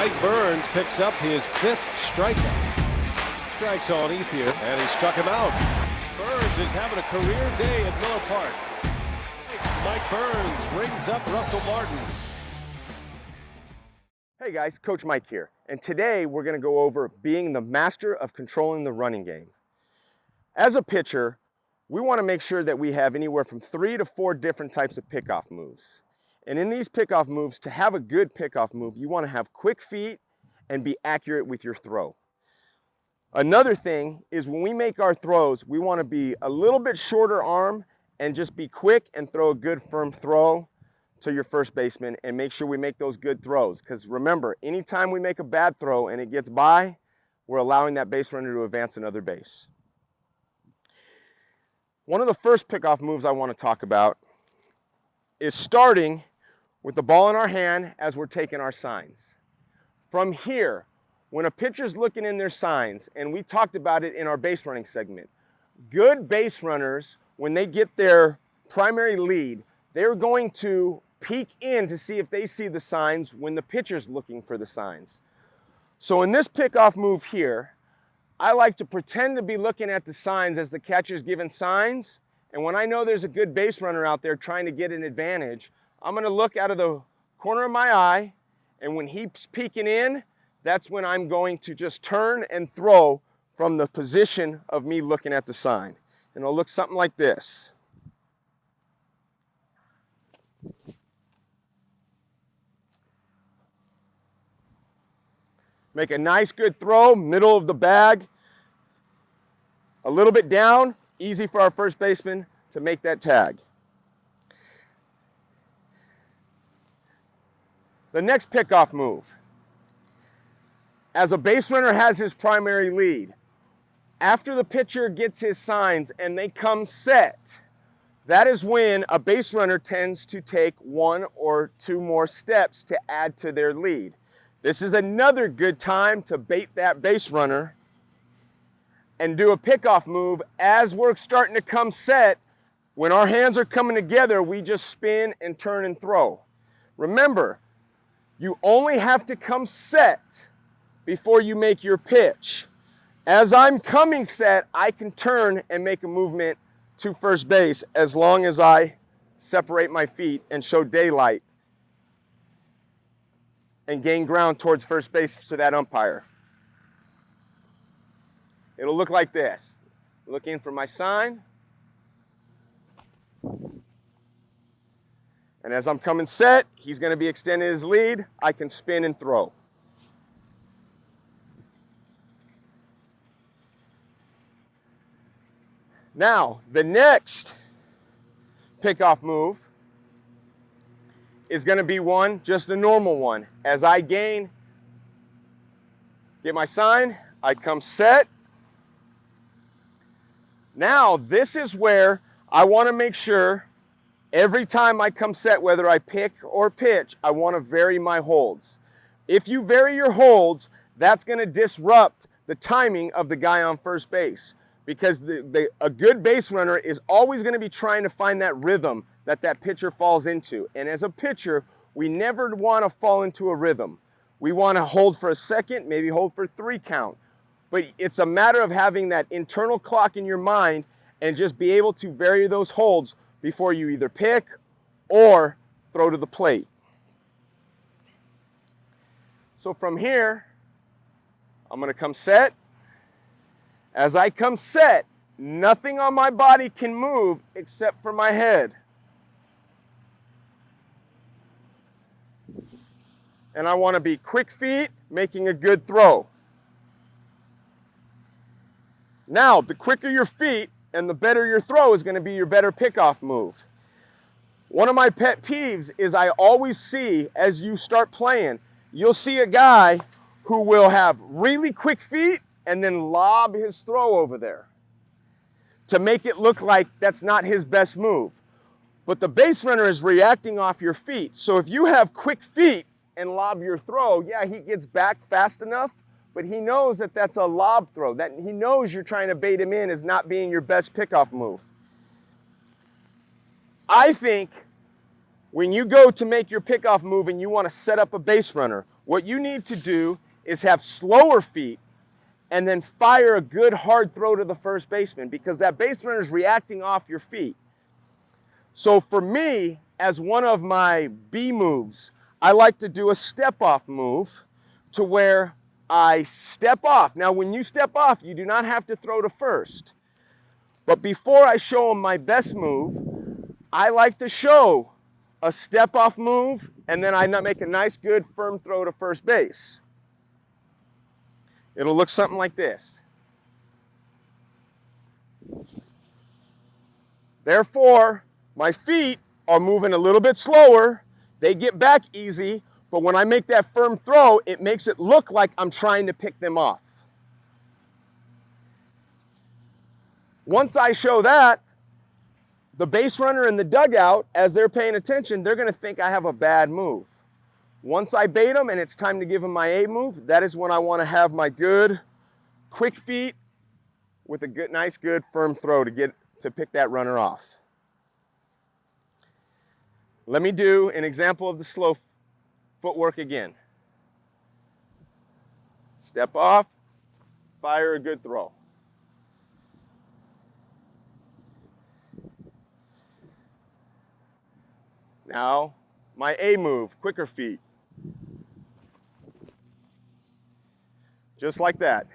Mike Burns picks up his 5th strikeout. Strikes on Ethier, and he struck him out. Burns is having a career day at Miller Park. Mike Burns rings up Russell Martin. Hey guys, Coach Mike here, and today we're going to go over being the master of controlling the running game. As a pitcher, we want to make sure that we have anywhere from 3 to 4 different types of pickoff moves. And in these pickoff moves, to have a good pickoff move, you want to have quick feet and be accurate with your throw. Another thing is when we make our throws, we want to be a little bit shorter arm and just be quick and throw a good firm throw to your first baseman, and make sure we make those good throws. Because remember, anytime we make a bad throw and it gets by, we're allowing that base runner to advance another base. One of the first pickoff moves I want to talk about is starting with the ball in our hand as we're taking our signs. From here, when a pitcher's looking in their signs, and we talked about it in our base running segment, good base runners, when they get their primary lead, they're going to peek in to see if they see the signs when the pitcher's looking for the signs. So in this pickoff move here, I like to pretend to be looking at the signs as the catcher's giving signs, and when I know there's a good base runner out there trying to get an advantage, I'm going to look out of the corner of my eye, and when he's peeking in, that's when I'm going to just turn and throw from the position of me looking at the sign. And it'll look something like this. Make a nice good throw, middle of the bag, a little bit down, easy for our first baseman to make that tag. The next pickoff move. As a base runner has his primary lead, after the pitcher gets his signs and they come set, that is when a base runner tends to take 1 or 2 more steps to add to their lead. This is another good time to bait that base runner and do a pickoff move as we're starting to come set. When our hands are coming together, we just spin and turn and throw. Remember, you only have to come set before you make your pitch. As I'm coming set, I can turn and make a movement to first base as long as I separate my feet and show daylight and gain ground towards first base to that umpire. It'll look like this. Look in for my sign. And as I'm coming set, he's going to be extending his lead. I can spin and throw. Now, the next pickoff move is going to be one, just a normal one. As I get my sign, I come set. Now, this is where I want to make sure every time I come set, whether I pick or pitch, I want to vary my holds. If you vary your holds, that's going to disrupt the timing of the guy on first base, because a good base runner is always going to be trying to find that rhythm that pitcher falls into. And as a pitcher, we never want to fall into a rhythm. We want to hold for a second, maybe hold for 3 count. But it's a matter of having that internal clock in your mind and just be able to vary those holds before you either pick or throw to the plate. So from here, I'm going to come set. As I come set, nothing on my body can move except for my head. And I want to be quick feet, making a good throw. Now, the quicker your feet and the better your throw is going to be your better pickoff move. One of my pet peeves is I always see, as you start playing, you'll see a guy who will have really quick feet and then lob his throw over there to make it look like that's not his best move. But the base runner is reacting off your feet. So if you have quick feet and lob your throw, yeah, he gets back fast enough, but he knows that that's a lob throw. That he knows you're trying to bait him in as not being your best pickoff move. I think When you go to make your pickoff move and you want to set up a base runner, what you need to do is have slower feet and then fire a good hard throw to the first baseman, because that base runner is reacting off your feet. So for me, as one of my B moves, I like to do a step off move to where I step off. Now when you step off, you do not have to throw to first. But before I show them my best move, I like to show a step off move, and then I make a nice good firm throw to first base. It'll look something like this. Therefore, my feet are moving a little bit slower. They get back easy, but when I make that firm throw, it makes it look like I'm trying to pick them off. Once I show that, the base runner in the dugout, as they're paying attention, they're going to think I have a bad move. Once I bait them and it's time to give them my A move, that is when I want to have my good, quick feet with a good, nice, good, firm throw to pick that runner off. Let me do an example of the slow footwork again. Step off, fire a good throw. Now, my A move, quicker feet. Just like that.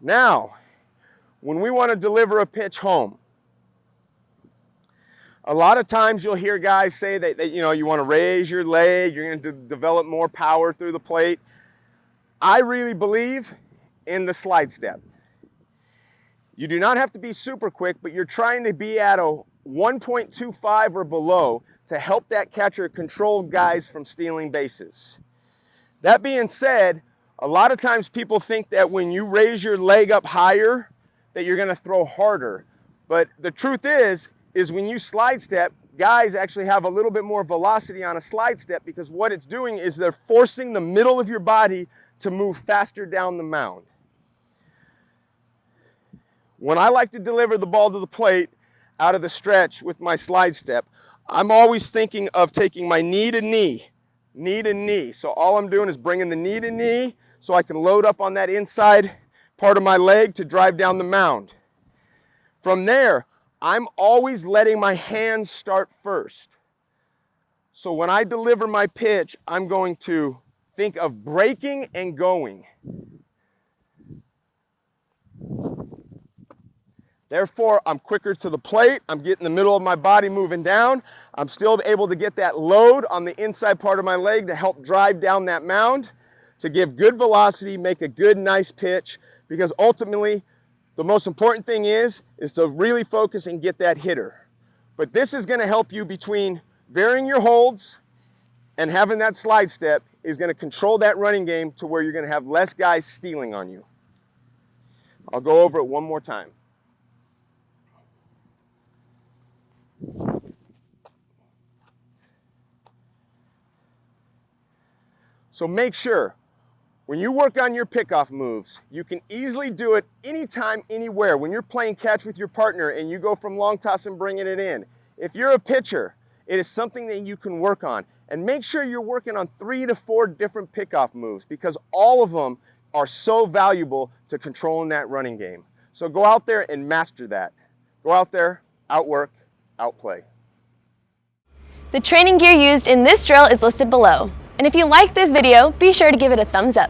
Now, when we want to deliver a pitch home, a lot of times you'll hear guys say that you want to raise your leg, you're going to develop more power through the plate. I really believe in the slide step. You do not have to be super quick, but you're trying to be at a 1.25 or below to help that catcher control guys from stealing bases. That being said, a lot of times people think that when you raise your leg up higher, that you're going to throw harder. But the truth is when you slide step, guys actually have a little bit more velocity on a slide step, because what it's doing is they're forcing the middle of your body to move faster down the mound. When I like to deliver the ball to the plate out of the stretch with my slide step, I'm always thinking of taking my knee to knee, knee to knee. So all I'm doing is bringing the knee to knee so I can load up on that inside part of my leg to drive down the mound. From there, I'm always letting my hands start first. So when I deliver my pitch, I'm going to think of breaking and going. Therefore, I'm quicker to the plate. I'm getting the middle of my body moving down. I'm still able to get that load on the inside part of my leg to help drive down that mound, to give good velocity, make a good, nice pitch, because ultimately, the most important thing is to really focus and get that hitter. But this is going to help you between varying your holds and having that slide step is going to control that running game to where you're going to have less guys stealing on you. I'll go over it one more time. So make sure when you work on your pickoff moves, you can easily do it anytime, anywhere. When you're playing catch with your partner and you go from long toss and bringing it in. If you're a pitcher, it is something that you can work on. And make sure you're working on 3 to 4 different pickoff moves, because all of them are so valuable to controlling that running game. So go out there and master that. Go out there, outwork, outplay. The training gear used in this drill is listed below. And if you like this video, be sure to give it a thumbs up.